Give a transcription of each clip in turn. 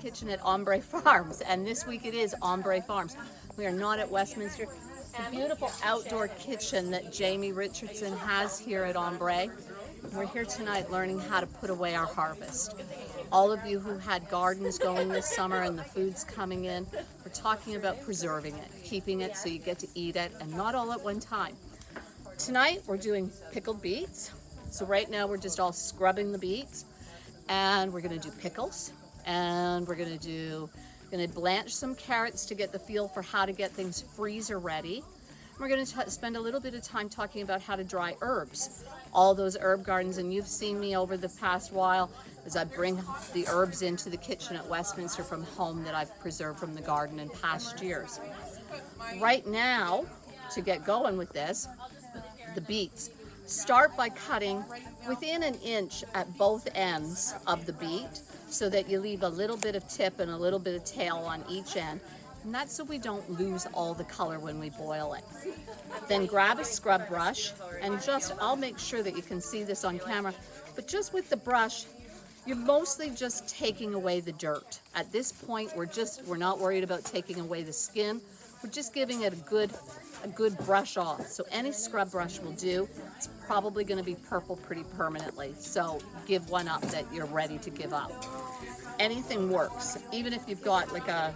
kitchen at Ombre Farms, and this week it is Ombre Farms. We are not at Westminster. The beautiful outdoor kitchen that Jamie Richardson has here at Ombre. We're here tonight learning how to put away our harvest. All of you who had gardens going this summer and the food's coming in, we're talking about preserving it, keeping it so you get to eat it, and not all at one time. Tonight we're doing pickled beets. So right now we're just all scrubbing the beets, and we're going to do pickles, and we're going to blanch some carrots to get the feel for how to get things freezer ready. We're going to spend a little bit of time talking about how to dry herbs, all those herb gardens, and you've seen me over the past while as I bring the herbs into the kitchen at Westminster from home that I've preserved from the garden in past years. Right now, to get going with this, the beets. Start by cutting within an inch at both ends of the beet so that you leave a little bit of tip and a little bit of tail on each end. And that's so we don't lose all the color when we boil it. Then grab a scrub brush and I'll make sure that you can see this on camera, but just with the brush, you're mostly just taking away the dirt. At this point, we're not worried about taking away the skin. We're just giving it a good brush off. So any scrub brush will do. It's probably going to be purple pretty permanently. So give one up that you're ready to give up. Anything works. Even if you've got like a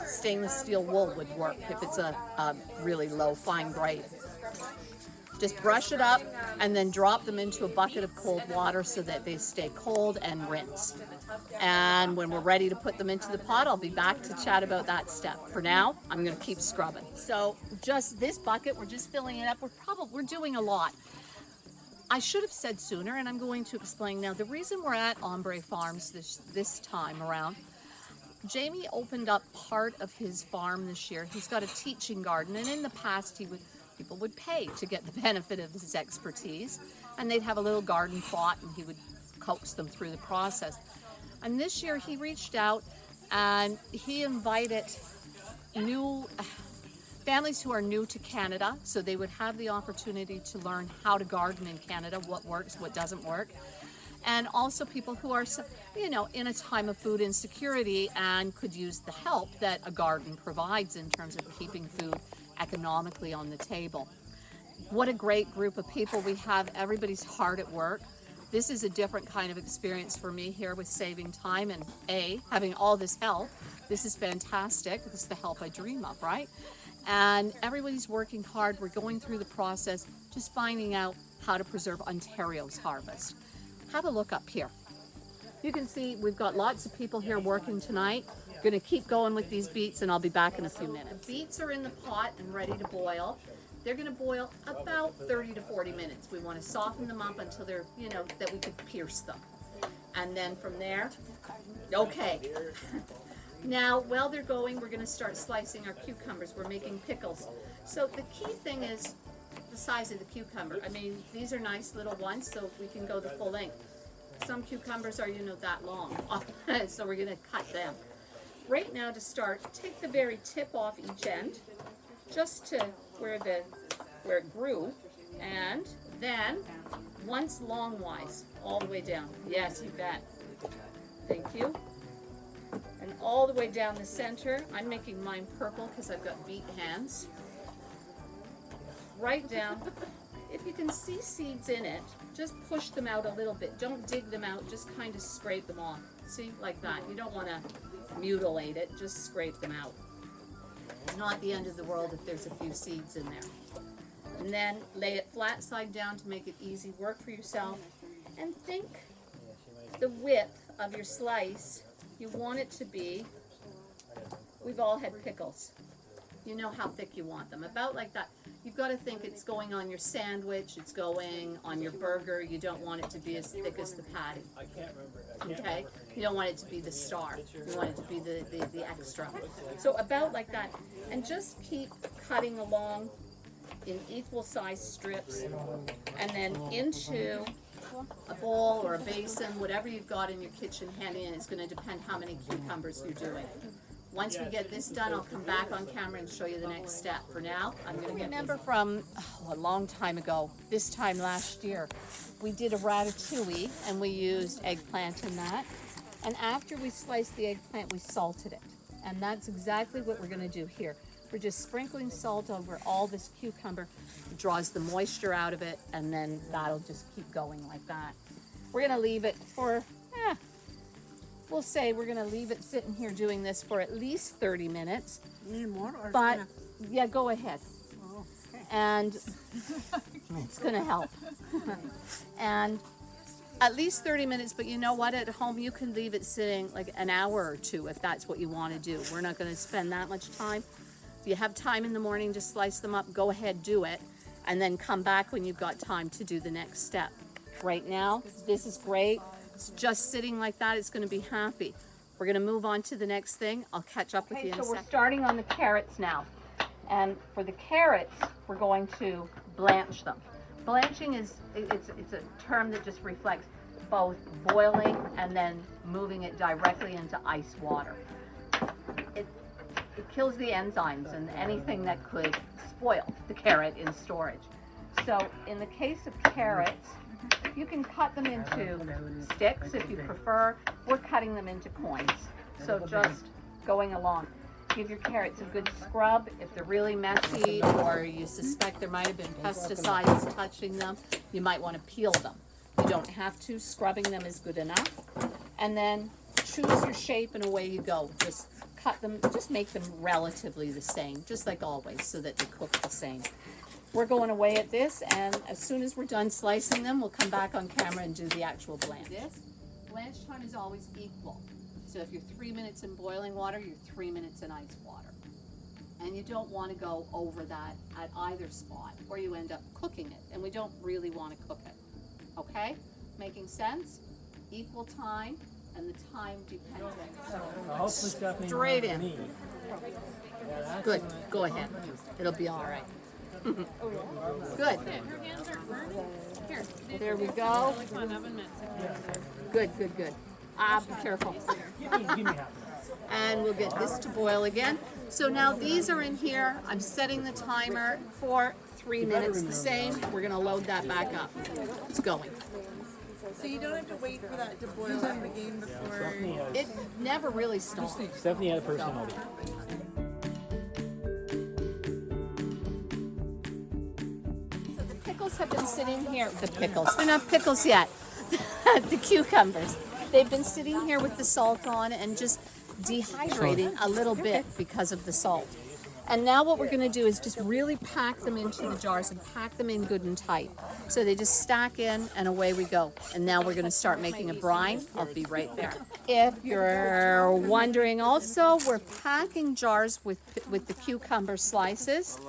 stainless steel wool would work if it's a really low fine grade. Just brush it up and then drop them into a bucket of cold water so that they stay cold, and rinse. And when we're ready to put them into the pot, I'll be back to chat about that step. For now, I'm going to keep scrubbing. So just this bucket, we're just filling it up. We're doing a lot. I should have said sooner, and I'm going to explain now. The reason we're at Ombre Farms this time around, Jamie opened up part of his farm this year. He's got a teaching garden, and in the past people would pay to get the benefit of his expertise, and they'd have a little garden plot and he would coax them through the process. And this year he reached out and he invited new families who are new to Canada, so they would have the opportunity to learn how to garden in Canada, what works, what doesn't work. And also people who are, in a time of food insecurity and could use the help that a garden provides in terms of keeping food economically on the table. What a great group of people we have. Everybody's hard at work. This is a different kind of experience for me here with saving time and having all this help. This is fantastic. This is the help I dream of, right? And everybody's working hard. We're going through the process, just finding out how to preserve Ontario's harvest. Have a look up here. You can see we've got lots of people here working tonight. Going to keep going with these beets, and I'll be back in a few minutes. The beets are in the pot and ready to boil. They're going to boil about 30 to 40 minutes. We want to soften them up until they're, that we could pierce them. And then from there, okay. Now, while they're going, we're going to start slicing our cucumbers. We're making pickles. So the key thing is the size of the cucumber. I mean, these are nice little ones, so we can go the full length. Some cucumbers are, that long, so we're going to cut them. Right now, to start, take the very tip off each end, just to where it grew, and then once longwise, all the way down. Yes, you bet. Thank you. And all the way down the center. I'm making mine purple because I've got beet hands. Right down. If you can see seeds in it, just push them out a little bit. Don't dig them out, just kind of scrape them off. See, like that. You don't want to mutilate it, just scrape them out. It's not the end of the world if there's a few seeds in there. And then lay it flat side down to make it easy work for yourself. And think the width of your slice. You want it to be, we've all had pickles. You know how thick you want them, about like that. You've got to think it's going on your sandwich, it's going on your burger. You don't want it to be as thick as the patty. Okay? You don't want it to be the star. You want it to be the extra. So about like that. And just keep cutting along in equal size strips, and then into a bowl or a basin, whatever you've got in your kitchen handy, and it's going to depend how many cucumbers you're doing. Once we get this done, I'll come back on camera and show you the next step. For now, I'm going to remember from a long time ago, this time last year, we did a ratatouille and we used eggplant in that. And after we sliced the eggplant, we salted it. And that's exactly what we're gonna do here. We're just sprinkling salt over all this cucumber. It draws the moisture out of it, and then that'll just keep going like that. We're gonna leave it for, we'll say we're gonna leave it sitting here doing this for at least 30 minutes. Need more? Or But, yeah, go ahead. Oh, okay. And it's gonna help. And at least 30 minutes, but you know what? At home, you can leave it sitting like an hour or two if that's what you want to do. We're not going to spend that much time. If you have time in the morning to slice them up, go ahead, do it, and then come back when you've got time to do the next step. Right now, this is great. It's just sitting like that. It's going to be happy. We're going to move on to the next thing. I'll catch up with you in a second. So we're starting on the carrots now. And for the carrots, we're going to blanch them. Blanching is, it's a term that just reflects both boiling and then moving it directly into ice water. It kills the enzymes and anything that could spoil the carrot in storage. So in the case of carrots, you can cut them into sticks if you prefer. We're cutting them into coins. So just going along. Give your carrots a good scrub. If they're really messy or you suspect there might have been pesticides touching them, you might want to peel them. You don't have to. Scrubbing them is good enough. And then choose your shape and away you go. Just cut them, just make them relatively the same, just like always, so that they cook the same. We're going away at this, and as soon as we're done slicing them, we'll come back on camera and do the actual blanch. This blanch time is always equal. So if you're 3 minutes in boiling water, you're 3 minutes in ice water. And you don't want to go over that at either spot, or you end up cooking it, and we don't really want to cook it. Okay? Making sense? Equal time, and the time dependent. Straight in. Good. Go ahead. It'll be all right. Good. There we go. Good, good, good. Be careful. And we'll get this to boil again. So now these are in here. I'm setting the timer for 3 minutes the same. We're going to load that back up. It's going. So you don't have to wait for that to boil up again before... It never really stops. Stephanie had a personality. So the pickles have been sitting here. The pickles. They're not pickles yet. The cucumbers. They've been sitting here with the salt on and just dehydrating a little bit because of the salt. And now what we're going to do is just really pack them into the jars and pack them in good and tight. So they just stack in and away we go. And now we're going to start making a brine. I'll be right there. If you're wondering also, we're packing jars with the cucumber slices.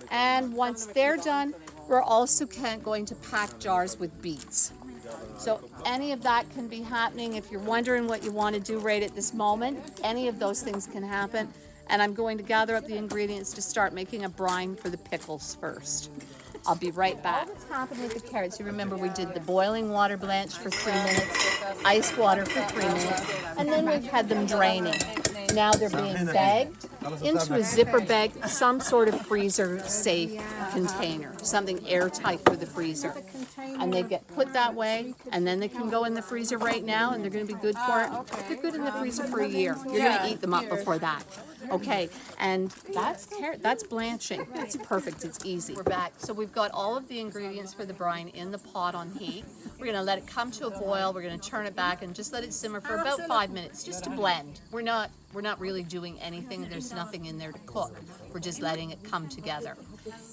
And once they're done, we're also going to pack jars with beets. So any of that can be happening. If you're wondering what you want to do right at this moment, any of those things can happen. And I'm going to gather up the ingredients to start making a brine for the pickles first. I'll be right back. What's happening with the carrots? You remember we did the boiling water blanch for 3 minutes, ice water for 3 minutes, and then we've had them draining. Now they're being bagged into a zipper bag, some sort of freezer safe container, something airtight for the freezer. And they get put that way, and then they can go in the freezer right now, and they're going to be good for it. They're good in the freezer for a year. You're going to eat them up before that. Okay, and that's blanching. It's perfect. It's easy. We're back. So we've got all of the ingredients for the brine in the pot on heat. We're going to let it come to a boil. We're going to turn it back and just let it simmer for about 5 minutes, just to blend. We're not really doing anything. There's nothing in there to cook. We're just letting it come together.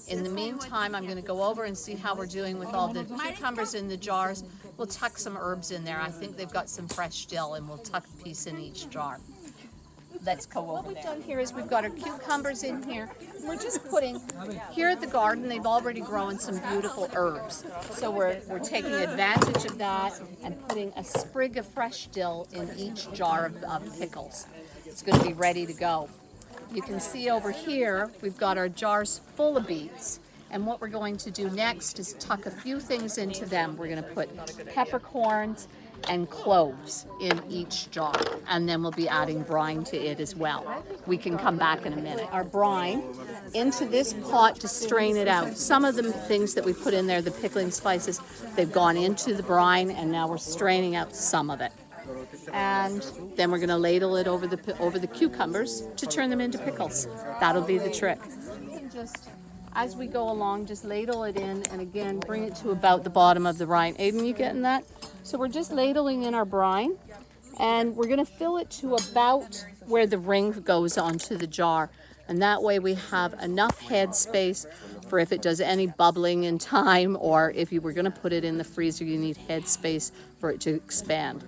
In the meantime, I'm going to go over and see how we're doing with all the cucumbers in the jars. We'll tuck some herbs in there. I think they've got some fresh dill, and we'll tuck a piece in each jar. Let's go over there. What we've done here is we've got our cucumbers in here. We're just putting, here at the garden, they've already grown some beautiful herbs. So we're taking advantage of that and putting a sprig of fresh dill in each jar of pickles. It's going to be ready to go. You can see over here, we've got our jars full of beets. And what we're going to do next is tuck a few things into them. We're going to put peppercorns and cloves in each jar, and then we'll be adding brine to it as well. We can come back in a minute. Our brine into this pot to strain it out. Some of the things that we put in there, the pickling spices, they've gone into the brine, and now we're straining out some of it. And then we're going to ladle it over the cucumbers to turn them into pickles. That'll be the trick. Just as we go along, just ladle it in, and again, bring it to about the bottom of the brine. Aiden, you getting that? So we're just ladling in our brine, and we're going to fill it to about where the ring goes onto the jar. And that way we have enough head space for if it does any bubbling in time, or if you were going to put it in the freezer, you need head space for it to expand.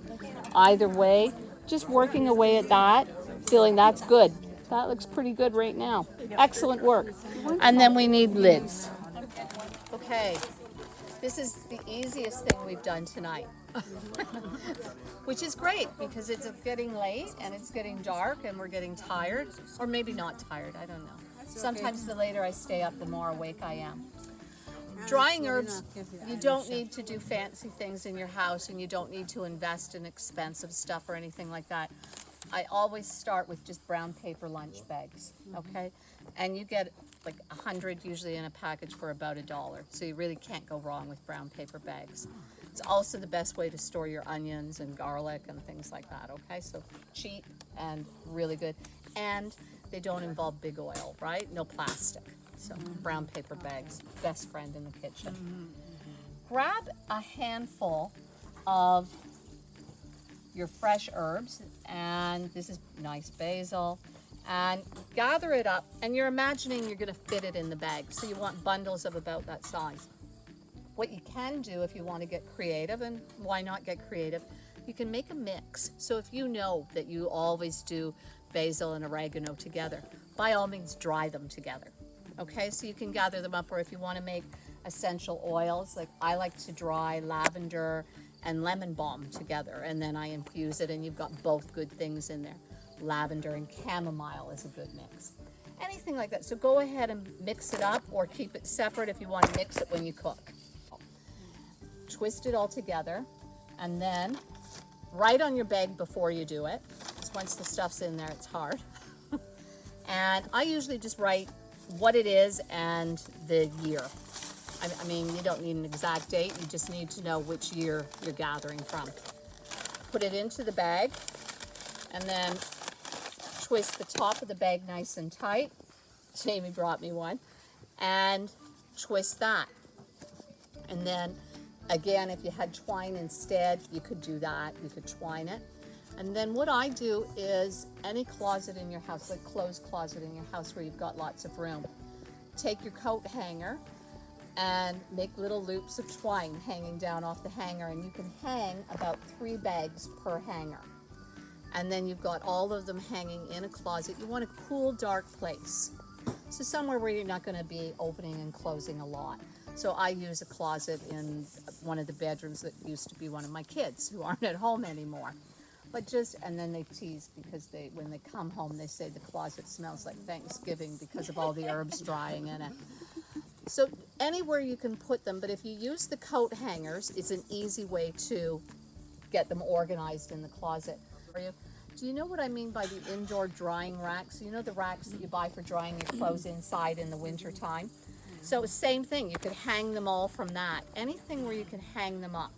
Either way, just working away at that, feeling that's good. That looks pretty good right now. Excellent work. And then we need lids. Okay, this is the easiest thing we've done tonight. Which is great because it's getting late and it's getting dark and we're getting tired. Or maybe not tired, I don't know. Sometimes the later I stay up, the more awake I am. Drying herbs, you don't need to do fancy things in your house, and you don't need to invest in expensive stuff or anything like that. I always start with just brown paper lunch bags, okay? And you get like 100 usually in a package for about $1. So you really can't go wrong with brown paper bags. It's also the best way to store your onions and garlic and things like that, okay? So cheap and really good. And they don't involve big oil, right? No plastic. So brown paper bags, best friend in the kitchen. Grab a handful of your fresh herbs, and this is nice basil, and gather it up, and you're imagining you're going to fit it in the bag. So you want bundles of about that size. What you can do if you want to get creative, and why not get creative, you can make a mix. So if you know that you always do basil and oregano together, by all means dry them together. Okay, so you can gather them up, or if you want to make essential oils, like I like to dry lavender and lemon balm together, and then I infuse it, and you've got both good things in there. Lavender and chamomile is a good mix. Anything like that. So go ahead and mix it up, or keep it separate if you want to mix it when you cook. Twist it all together, and then write on your bag before you do it, because once the stuff's in there, it's hard. And I usually just write what it is and the year. I mean, you don't need an exact date, you just need to know which year you're gathering from. Put it into the bag, and then twist the top of the bag nice and tight. Jamie brought me one. And twist that. And then, again, if you had twine instead, you could do that. You could twine it. And then what I do is any closet in your house, like clothes closet in your house where you've got lots of room, take your coat hanger and make little loops of twine hanging down off the hanger, and you can hang about 3 bags per hanger. And then you've got all of them hanging in a closet. You want a cool, dark place. So somewhere where you're not going to be opening and closing a lot. So I use a closet in one of the bedrooms that used to be one of my kids who aren't at home anymore. But just, and then they tease because when they come home, they say the closet smells like Thanksgiving because of all the herbs drying in it. So anywhere you can put them, but if you use the coat hangers, it's an easy way to get them organized in the closet. Do you know what I mean by the indoor drying racks? You know the racks that you buy for drying your clothes inside in the winter time? So same thing, you could hang them all from that. Anything where you can hang them up.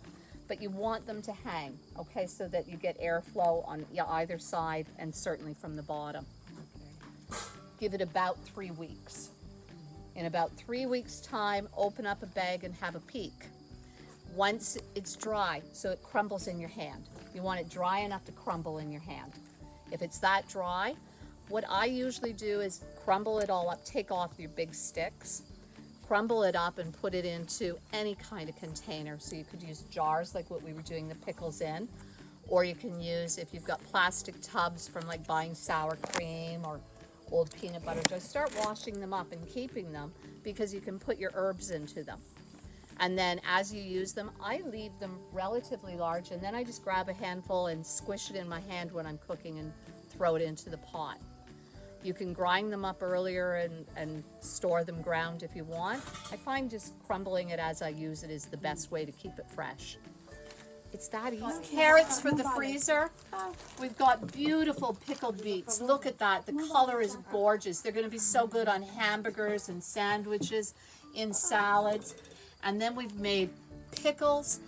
But you want them to hang, okay, so that you get airflow on either side and certainly from the bottom. Give it about 3 weeks. In about 3 weeks' time, open up a bag and have a peek. Once it's dry, so it crumbles in your hand. You want it dry enough to crumble in your hand. If it's that dry, what I usually do is crumble it all up, take off your big sticks, crumble it up and put it into any kind of container. So you could use jars like what we were doing the pickles in, or you can use, if you've got plastic tubs from like buying sour cream or old peanut butter, just start washing them up and keeping them, because you can put your herbs into them. And then as you use them, I leave them relatively large, and then I just grab a handful and squish it in my hand when I'm cooking and throw it into the pot. You can grind them up earlier and store them ground if you want. I find just crumbling it as I use it is the best way to keep it fresh. It's that easy. Carrots for the freezer. We've got beautiful pickled beets. Look at that. The color is gorgeous. They're going to be so good on hamburgers and sandwiches, in salads. And then we've made pickles.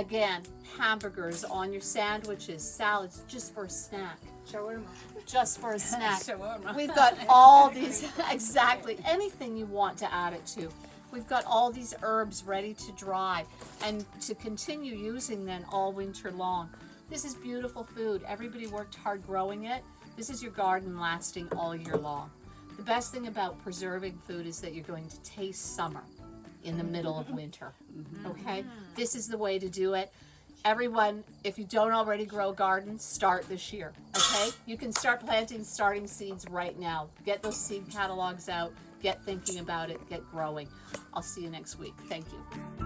Again, hamburgers on your sandwiches, salads, just for a snack. Shawarma. Just for a snack. Shawarma. We've got all these, exactly, anything you want to add it to. We've got all these herbs ready to dry and to continue using them all winter long. This is beautiful food. Everybody worked hard growing it. This is your garden lasting all year long. The best thing about preserving food is that you're going to taste summer in the middle of winter. Okay? This is the way to do it. Everyone, if you don't already grow a garden, start this year. Okay? You can start planting starting seeds right now. Get those seed catalogs out. Get thinking about it. Get growing. I'll see you next week. Thank you.